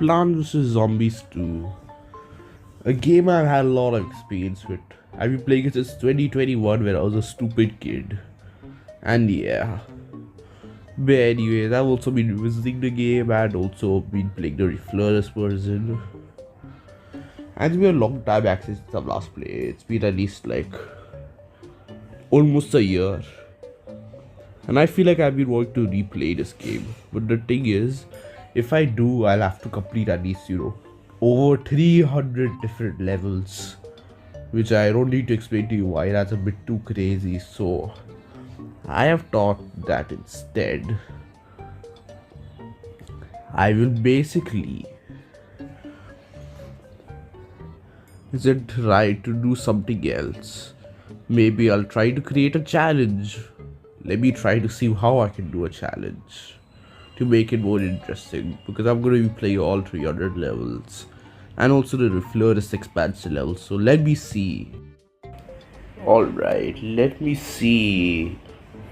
Plants vs Zombies 2. A game I've had a lot of experience with. I've been playing it since 2021 when I was a stupid kid. And yeah. But anyways, I've also been revisiting the game and also been playing the Reflores version. And it's been a long time actually since I've last played. It's been at least like almost a year. And I feel like I've been wanting to replay this game. But the thing is, if I do, I'll have to complete at least, over 300 different levels. Which I don't need to explain to you why, that's a bit too crazy. So, I have thought that instead, I will basically try to do something else. Maybe I'll try to create a challenge. Let me try to see how I can do a challenge to make it more interesting, because I'm going to be playing all 300 levels and also the Reflores expansion levels. So let me see. Alright, let me see.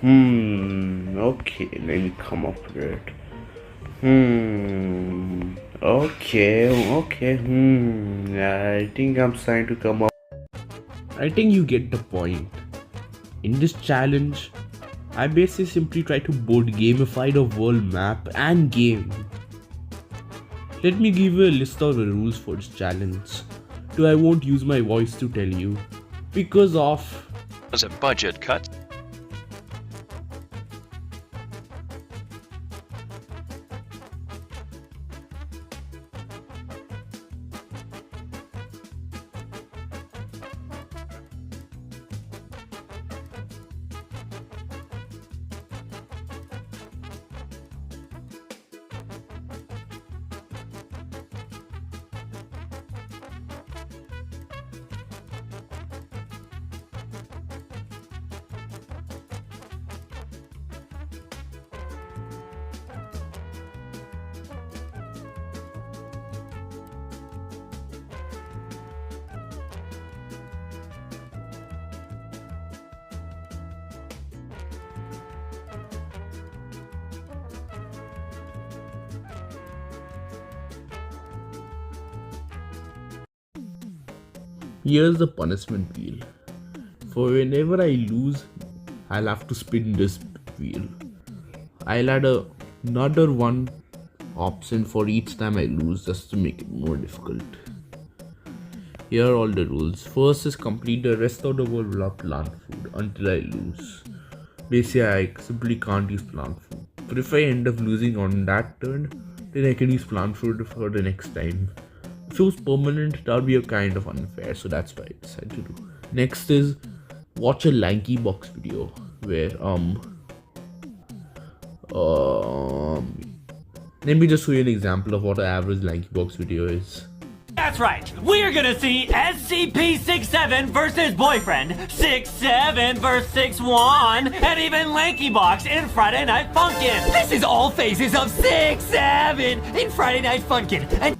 Okay, let me come up with it. Okay. I think I'm trying to come up. I think you get the point. In this challenge, I basically simply try to board gamify the world map and game. Let me give you a list of the rules for this challenge, though I won't use my voice to tell you, because of was a budget cut. here's the punishment wheel. For whenever I lose, I'll have to spin this wheel. I'll add another one option for each time I lose just to make it more difficult. Here are all the rules. First is complete the rest of the world without plant food until I lose. Basically, I simply can't use plant food. But if I end up losing on that turn, then I can use plant food for the next time. If it was permanent, that would be a kind of unfair, so that's what I decided to do. Next is watch a Lankybox video where let me just show you an example of what an average Lankybox video is. That's right, we're gonna see SCP-67 versus Boyfriend, 6'7 versus 6'1, and even Lankybox in Friday Night Funkin'. This is all phases of 6'7 in Friday Night Funkin'. And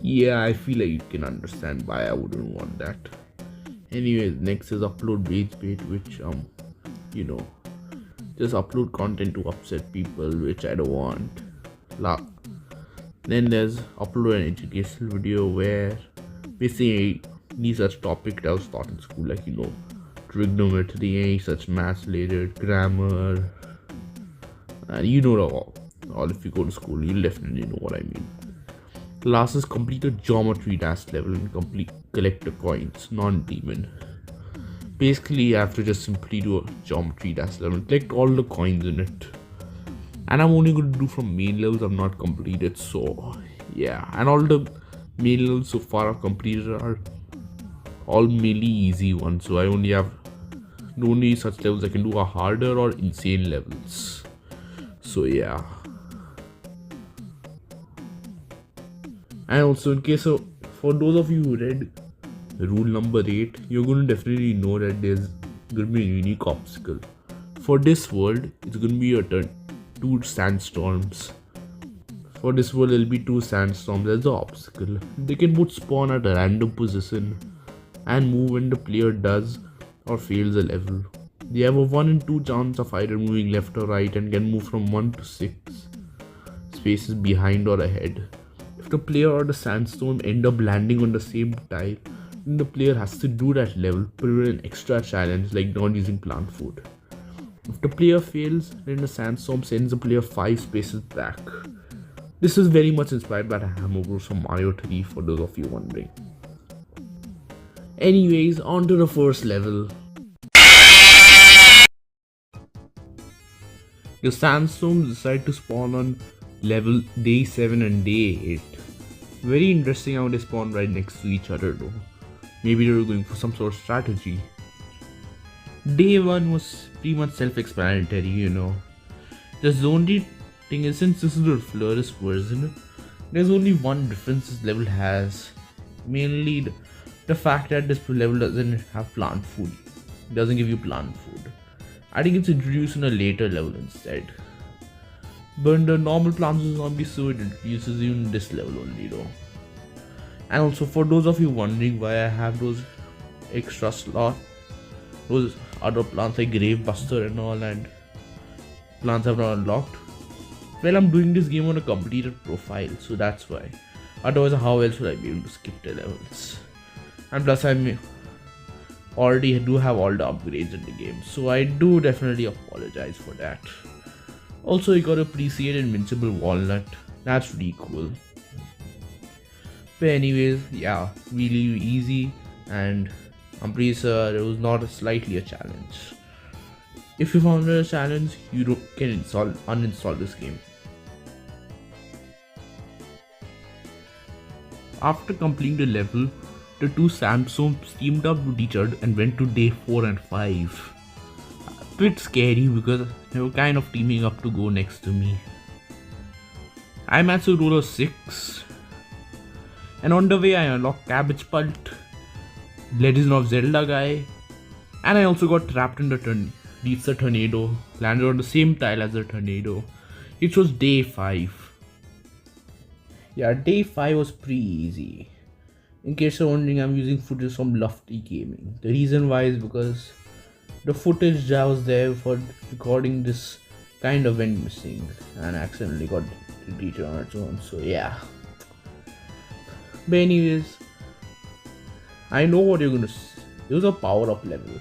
yeah, I feel like you can understand why I wouldn't want that. Anyways, next is upload rage bait, which just upload content to upset people, which I don't want. Then there's upload an educational video where basically any such topic that I was taught in school, like trigonometry, any such maths related, grammar, and all if you go to school, you'll definitely know what I mean. Last is complete a geometry dash level and collect the coins, non-demon. Basically, you have to just simply do a geometry dash level and collect all the coins in it. And I'm only going to do from main levels I've not completed, so yeah. And all the main levels so far I've completed are all mainly easy ones, so I only have the only such levels I can do are harder or insane levels. So yeah. And also, in case of, for those of you who read rule number 8, you're going to definitely know that there's going to be a unique obstacle. For this world, it's going to be your turn. 2 sandstorms. For this world, there'll be 2 sandstorms as the obstacle. They can both spawn at a random position and move when the player does or fails a level. They have a 1 in 2 chance of either moving left or right and can move from 1 to 6 spaces behind or ahead. If the player or the sandstorm end up landing on the same tile, then the player has to do that level, put in an extra challenge like not using plant food. If the player fails, then the sandstorm sends the player 5 spaces back. This is very much inspired by the Hammer Bros from Mario 3 for those of you wondering. Anyways, on to the first level. The sandstorms decide to spawn on level day 7 and day 8. Very interesting how they spawn right next to each other though. Maybe they were going for some sort of strategy. Day 1 was pretty much self-explanatory, you know. The only thing is, since this is the flourished version, there's only one difference this level has. Mainly the fact that this level doesn't have plant food. It doesn't give you plant food. I think it's introduced in a later level instead. But in the normal Plants vs Zombies, so it introduces you in this level only though. And also for those of you wondering why I have those extra slots, those other plants like Gravebuster and all, and plants have not unlocked. Well, I'm doing this game on a completed profile, so that's why. Otherwise, how else would I be able to skip the levels? And plus, I already do have all the upgrades in the game, so I do definitely apologize for that. Also, I got a preset invincible walnut. That's really cool. But anyways, yeah, really easy, and I'm pretty sure it was not slightly a challenge. If you found it a challenge, you can uninstall this game. After completing the level, the two sandstorms teamed up with each other and went to day 4 and 5. A bit scary because they were kind of teaming up to go next to me. I managed to roll a 6. And on the way I unlocked Cabbage Pult, Legend of Zelda guy, and I also got trapped in the tornado, landed on the same tile as the tornado. It was day 5. Yeah, day 5 was pretty easy. In case you're wondering, I'm using footage from Lofty Gaming. The reason why is because the footage that was there for recording this kind of went missing and accidentally got deleted on its own, so yeah. But anyways, I know what you're gonna say. It was a power up level.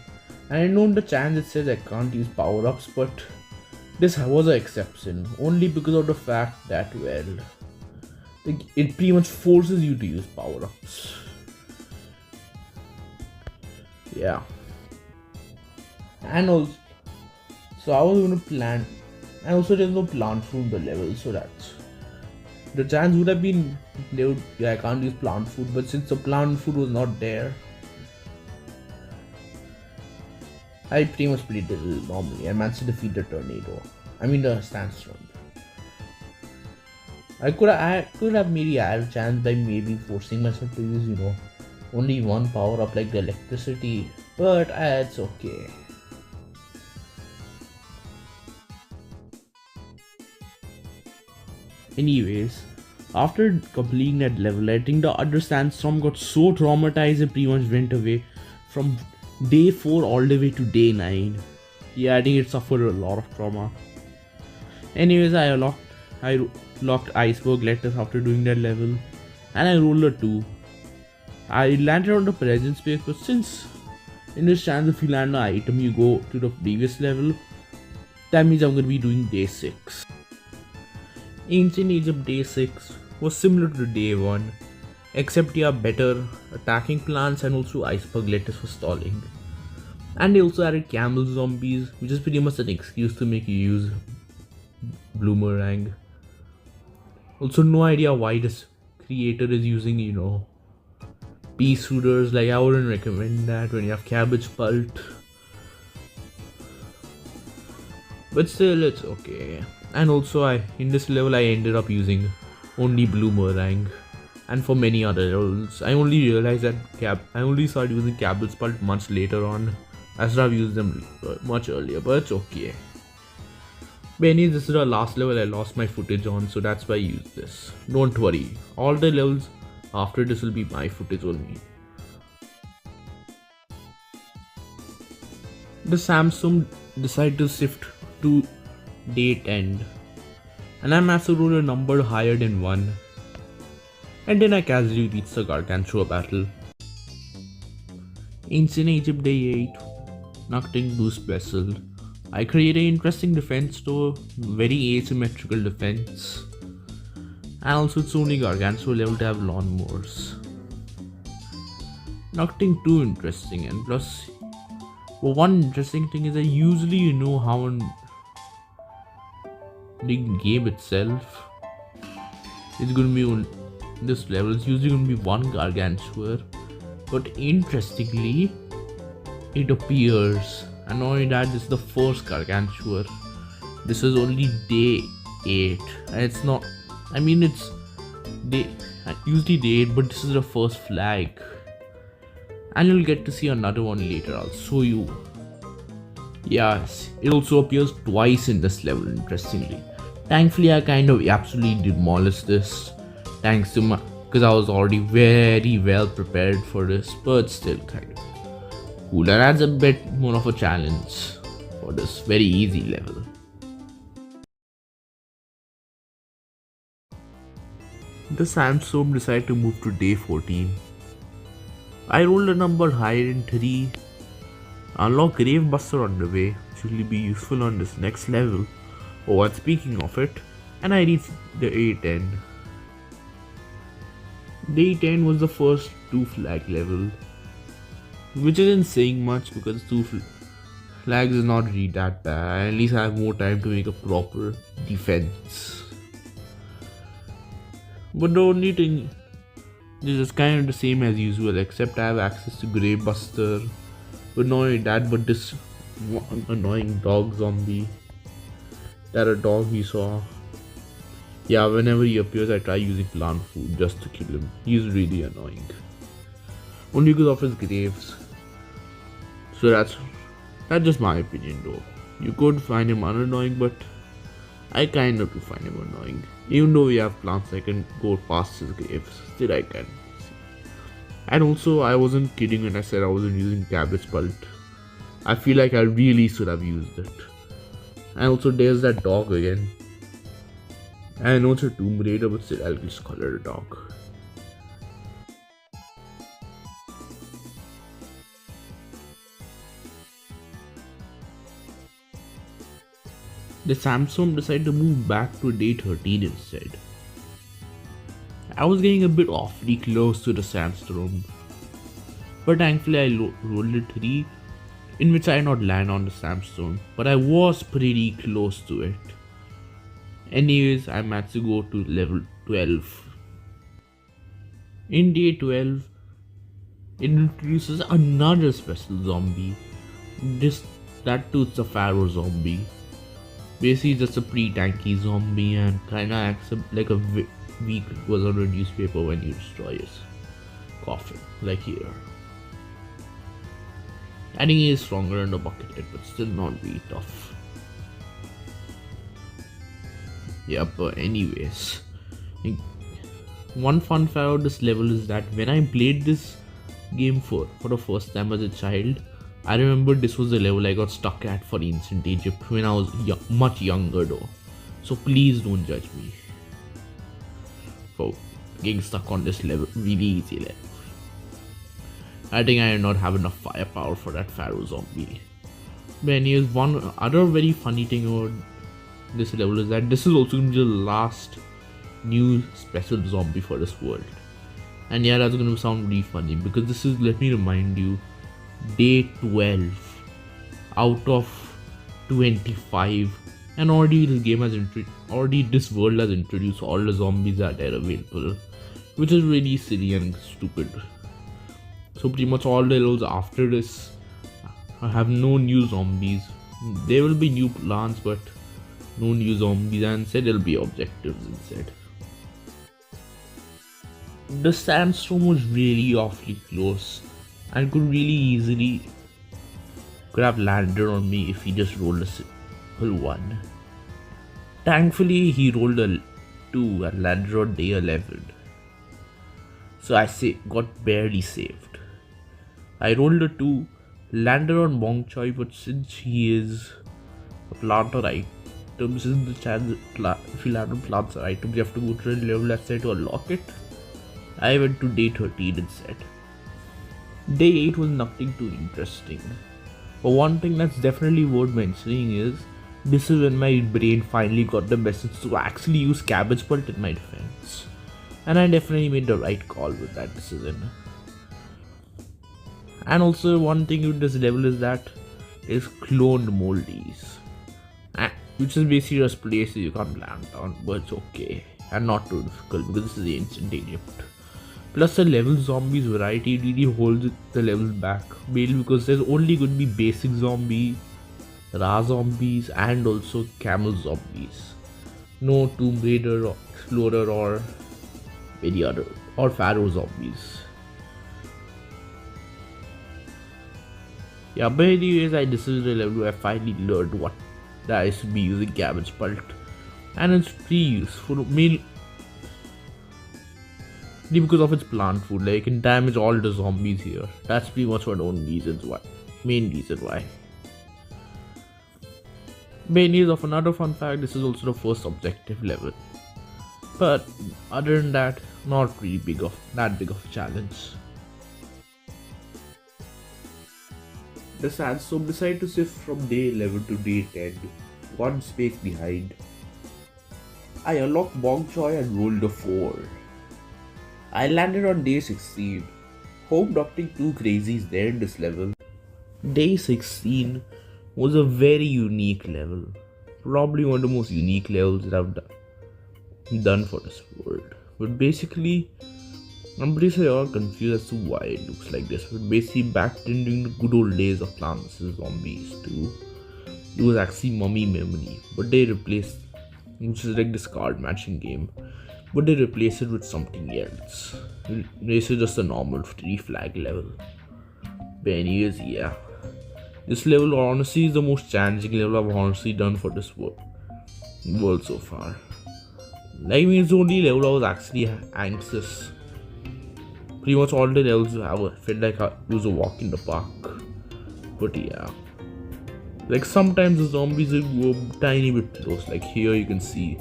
And I know in the chance it says I can't use power ups, but this was an exception. Only because of the fact that, well, it pretty much forces you to use power ups. Yeah. And also, so I was gonna plan. And also, there's no plant food in the level, so that's. The chance would have been I can't use plant food, but since the plant food was not there, I pretty much played it normally. I managed to defeat the tornado. I mean the sandstorm. I could have maybe had a chance by maybe forcing myself to use, only one power up like the electricity, but it's okay. Anyways, after completing that level, I think the other sandstorm got so traumatized it pretty much went away from day 4 all the way to day 9. Yeah, I think it suffered a lot of trauma. Anyways, I locked Iceberg Lettuce after doing that level, and I rolled a 2. I landed on the present space, but since in this chance if you land an item you go to the previous level, that means I'm going to be doing day 6. Ancient Age of day 6 was similar to day 1, except you have better attacking plants and also Iceberg Lettuce for stalling. And they also added camel zombies, which is pretty much an excuse to make you use Bloomerang. Also, no idea why this creator is using, pea shooters. Like, I wouldn't recommend that when you have Cabbage Pult. But still, it's okay. And also, in this level, I ended up using only Bloomerang. And for many other levels, I only realized that I only started using Cabbage Pult much later on. I should have used them much earlier, but it's okay. But anyways, this is the last level I lost my footage on, so that's why I used this. Don't worry, all the levels after this will be my footage only. The Samsung decided to shift to day 10. and I managed to roll a number higher than 1. And then I casually reached the Gargantua battle. Ancient Egypt Day 8, nothing too special. I created an interesting defense though, very asymmetrical defense. And also it's only Gargantua level to have lawnmowers. Nothing too interesting, and plus, well, one interesting thing is that usually you know how in the game itself is going to be on this level, it's usually going to be one Gargantua, but interestingly, it appears, and not only that, this is the first Gargantua. This is only day 8, and it's not, I mean, it's usually day 8, but this is the first flag. And you'll get to see another one later, I'll show you. Yes, it also appears twice in this level, interestingly. Thankfully, I kind of absolutely demolished this, thanks to because I was already very well prepared for this, but still kind of cool. And adds a bit more of a challenge for this very easy level. The Sandstorm decided to move to day 14. I rolled a number higher in 3. Unlock Gravebuster on the way, which will be useful on this next level. Oh, and speaking of it, and I reached the A10. Day 10 was the first 2 flag level, which isn't saying much because 2 flags is not really that bad. At least I have more time to make a proper defense. But the only thing, this is kind of the same as usual, except I have access to Gravebuster. But not only that, but this one annoying dog zombie. That a dog we saw. Yeah, whenever he appears, I try using plant food just to kill him. He's really annoying. Only because of his graves. So that's just my opinion though. You could find him unannoying, but I kind of do find him annoying. Even though we have plants I can go past his graves, still I can see. And also, I wasn't kidding when I said I wasn't using Cabbage Pult. I feel like I really should have used it. And also there's that dog again. I know it's a Tomb Raider, but still I'll just call it a dog. The Sandstorm decided to move back to day 13 instead. I was getting a bit awfully close to the Sandstorm, but thankfully I rolled a 3, in which I did not land on the Sandstorm, but I was pretty close to it. Anyways, I managed to go to level 12. In day 12, it introduces another special zombie. That too is a Pharaoh zombie. Basically just a pretty tanky zombie and kinda acts like a weak was on a newspaper when you destroy his coffin, like here. I think he is stronger than the Buckethead, but still not really tough. Yeah, but anyways, one fun fact about this level is that when I played this game for the first time as a child, I remember this was the level I got stuck at for Ancient Egypt when I was much younger though. So please don't judge me for getting stuck on this level, really easy level. I think I did not have enough firepower for that Pharaoh zombie. But anyways, one other very funny thing about this level is that this is also going to be the last new special zombie for this world. And yeah, that's going to sound really funny because this is, let me remind you, day 12 out of 25, and already this game has this world has introduced all the zombies that are available, which is really silly and stupid. So pretty much all the levels after this have no new zombies. There will be new plants, but no new zombies, and instead there will be objectives instead. The Sandstorm was really awfully close and could have landed on me if he just rolled a simple 1. Thankfully he rolled a 2 and landed on day 11. So I got barely saved. I rolled a 2, landed on Bong Choi, but since he is a planter, I items in the chance. If you land on plants or items, you have to go to the level that's there to unlock it. I went to day 13 instead. Day 8 was nothing too interesting. But one thing that's definitely worth mentioning is this is when my brain finally got the message to actually use Cabbage Pult in my defense. And I definitely made the right call with that decision. And also one thing with this level is that it's cloned moldies. Which is basically just places you can't land on, but it's okay. And not too difficult because this is the ancient Egypt. Plus the level zombies variety really holds the levels back. Mainly because there's only going to be basic zombies, Ra zombies and also camel zombies. No Tomb Raider or Explorer or any other or Pharaoh zombies. Yeah, but anyways, this is the level where I finally learned what that I should be using Cabbage Pult. And it's pretty useful, mainly because of its plant food. Like, it can damage all the zombies here. That's pretty much one of the main reason why. Anyways, of another fun fact, this is also the first objective level. But other than that, not really that big of a challenge. The Sandstorm decided to shift from day 11 to day 10, one space behind. I unlocked Bong Choy and rolled a 4. I landed on day 16. Hope nothing too crazy is there in this level. Day 16 was a very unique level. Probably one of the most unique levels that I've done for this world. But basically, I'm pretty sure you're all confused as to why it looks like this. But basically, back then during the good old days of Plants vs Zombies 2, it was actually Mummy Memory, but they replaced, which is like this card matching game, but they replaced it with something else. This is just a normal 3 flag level. But anyways, yeah, this level honestly is the most challenging level I've honestly done for this world so far. Like, I mean, it's the only level I was actually anxious. Pretty much all the levels I felt like it was a walk in the park. But yeah, like sometimes the zombies will go a tiny bit close. Like here you can see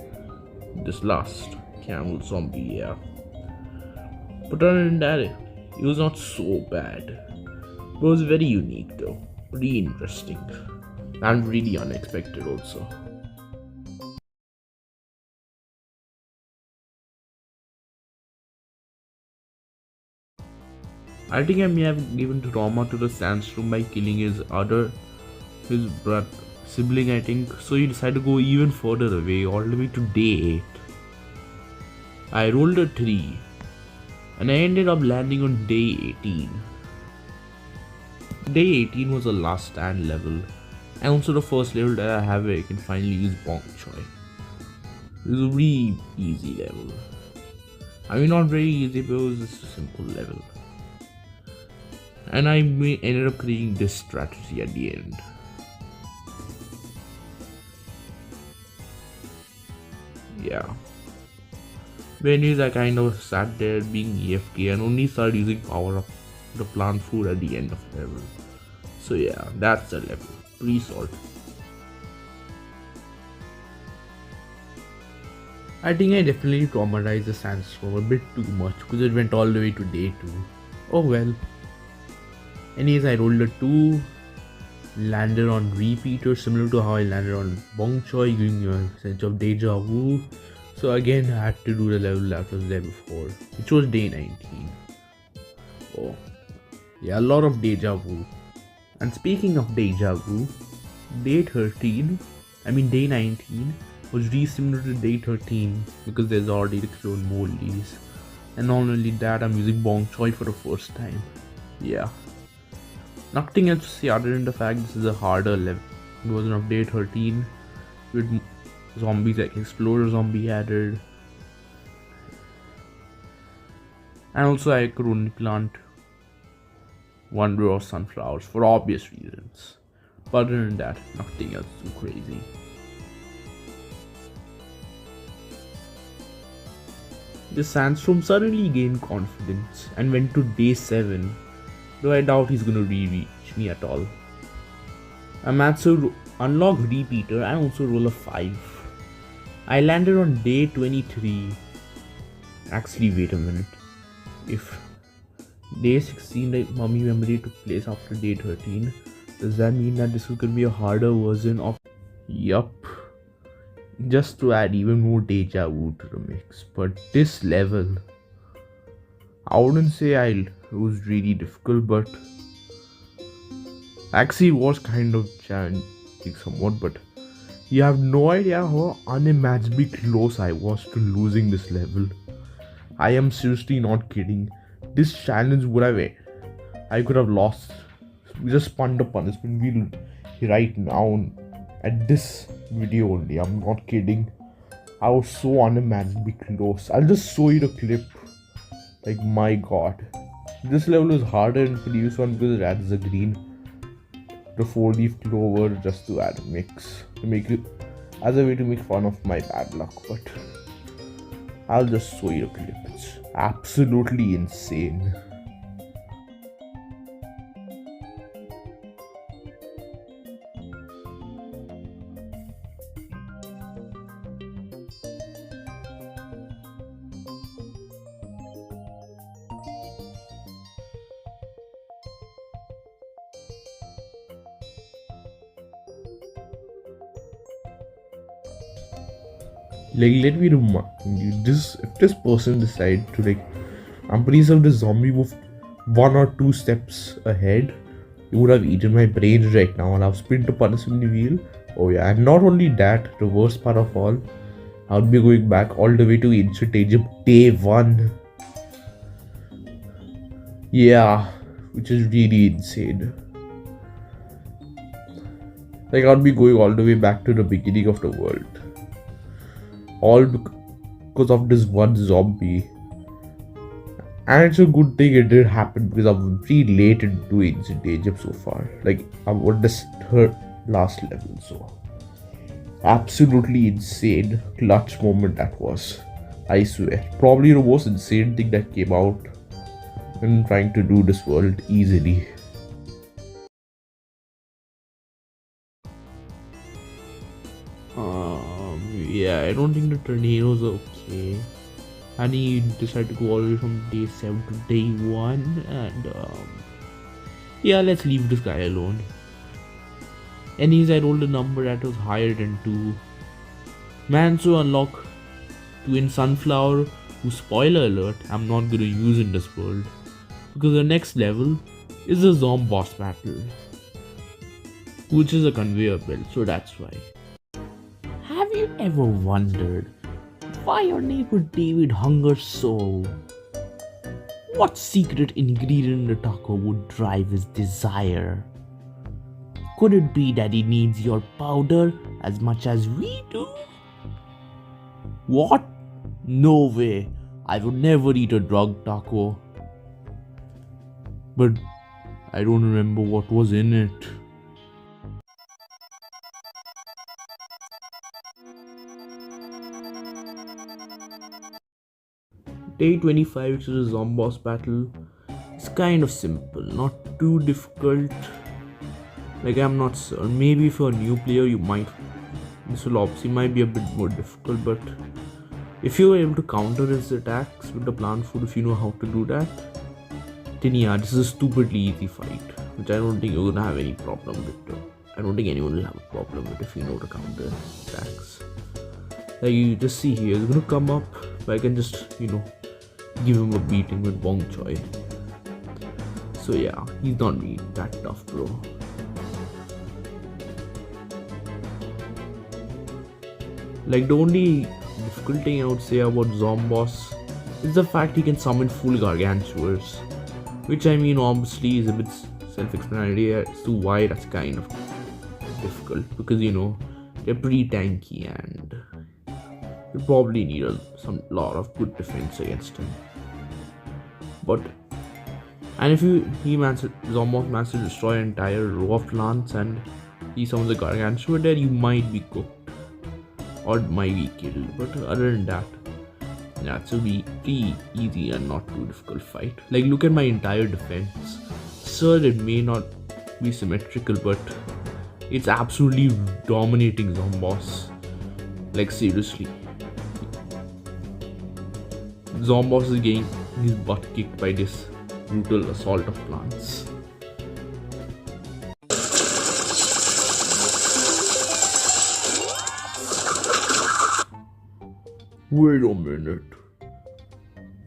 this last camel zombie, yeah. But other than that, it was not so bad. It was very unique though, pretty interesting and really unexpected also. I think I may have given trauma to the Sandstorm by killing his sibling, I think. So he decided to go even further away, all the way to day 8. I rolled a 3 and I ended up landing on day 18. Day 18 was the last stand level and also the first level that I have where I can finally use Bong Choy. It was a really easy level. I mean, not very easy, but it was just a simple level. And I ended up creating this strategy at the end. Yeah. But anyways, I kind of sat there being AFK and only started using power up the plant food at the end of the level. So yeah, that's the level. Pretty solid. I think I definitely traumatized the Sandstorm a bit too much because it went all the way to day 2. Oh well. Anyways, I rolled a 2, landed on repeater similar to how I landed on Bong Choy, giving me a sense of deja vu. So again, I had to do the level that was there before, which was day 19. Oh, yeah, a lot of deja vu. And speaking of deja vu, day 19 was really similar to day 13 because there's already the clone moldies. And not only that, I'm using Bong Choy for the first time. Yeah. Nothing else to say other than the fact this is a harder level. It was on day 13 with zombies like Explorer zombie added. And also I could only plant 1 row of sunflowers for obvious reasons. But other than that, nothing else too crazy. The Sandstorm suddenly gained confidence and went to day 7. Though I doubt he's gonna reach me at all. Amatsu unlock repeater and also roll a 5. I landed on day 23. Actually, wait a minute. If day 16, like mummy memory took place after day 13, does that mean that this is gonna be a harder version of? Yup. Just to add even more deja vu to the mix. But this level, I wouldn't say it was really difficult, but actually it was kind of challenging somewhat. But you have no idea how unimaginably close I was to losing this level. I am seriously not kidding. This challenge I could have lost. We just spun the punishment wheel right now at this video only. I'm not kidding. I was so unimaginably close. I'll just show you the clip. Like, my god. This level is harder in previous one because it adds the 4-leaf clover just to add a mix. To make it as a way to make fun of my bad luck. But I'll just show you the clip. It's absolutely insane. Like, let me remind you, if this person decide to, like, I'm pretty sure the zombie moved 1 or 2 steps ahead, he would have eaten my brain right now and I've spun the punishment wheel. Oh yeah, and not only that, the worst part of all, I would be going back all the way to ancient Egypt day 1. Yeah, which is really insane. Like, I'd be going all the way back to the beginning of the world. All because of this one zombie. And it's a good thing it did happen because I'm pretty late into ancient Egypt so far. Like, I'm on this third last level, so absolutely insane clutch moment that was. I swear. Probably the most insane thing that came out in trying to do this world easily. Yeah, I don't think the tornadoes are okay. And he decided to go all the way from day 7 to day 1. And yeah, let's leave this guy alone. Anyways, I rolled a number that was higher than 2. Man, so unlock Twin Sunflower, who, spoiler alert, I'm not gonna use in this world. Because the next level is a zombie boss battle, which is a conveyor belt, so that's why. Have you ever wondered why your neighbor David hungers so? What secret ingredient in the taco would drive his desire? Could it be that he needs your powder as much as we do? What? No way. I would never eat a drug taco. But I don't remember what was in it. Day 25, which is a zombie boss battle, it's kind of simple, not too difficult. Like, I'm not sure, maybe for a new player this will obviously might be a bit more difficult, but if you are able to counter his attacks with the plant food, if you know how to do that, then yeah, this is a stupidly easy fight, which I don't think you're gonna have any problem with. I don't think anyone will have a problem with if you know to counter attacks. Like, you just see here, it's gonna come up, but I can just, give him a beating with Bong Choi. So yeah, he's not really that tough, bro. Like, the only difficult thing I would say about Zomboss is the fact he can summon full Gargantuars, which I mean obviously is a bit self-explanatory as to why that's kind of difficult, because they're pretty tanky and you probably need a lot of good defense against him. And if Zomboss managed to destroy an entire row of plants and he summons the Gargantua there, you might be cooked or might be killed. But other than that, yeah, it's a pretty easy and not too difficult fight. Like, look at my entire defense. Sir, it may not be symmetrical, but It's absolutely dominating Zomboss. Like seriously. Zomboss is getting his butt kicked by this brutal assault of plants. Wait a minute.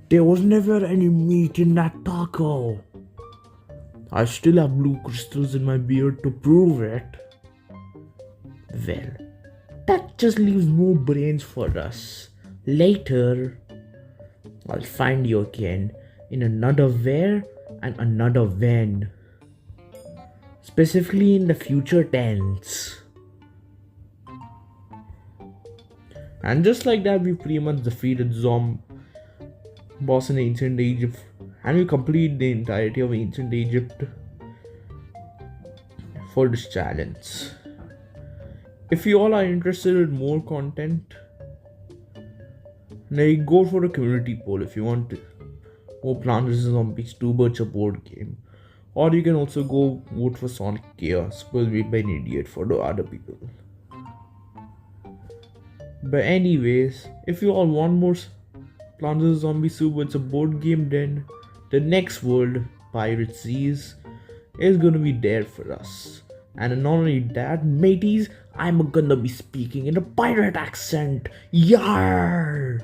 There was never any meat in that taco. I still have blue crystals in my beard to prove it. Well, that just leaves more brains for us. Later, I'll find you again in another where and another when. Specifically in the future tense. And just like that, we pretty much defeated boss in ancient Egypt, and we complete the entirety of ancient Egypt for this challenge. If you all are interested in more content, like go for a community poll if you want more Plants vs Zombies 2 Birds a board game, or you can also go vote for Sonic Chaos, made by an idiot for the other people. But anyways, if you all want more Plants vs Zombies 2 Birds a board game, then the next world, Pirate Seas, is gonna be there for us. And not only that, mateys, I'm gonna be speaking in a pirate accent. Yarr!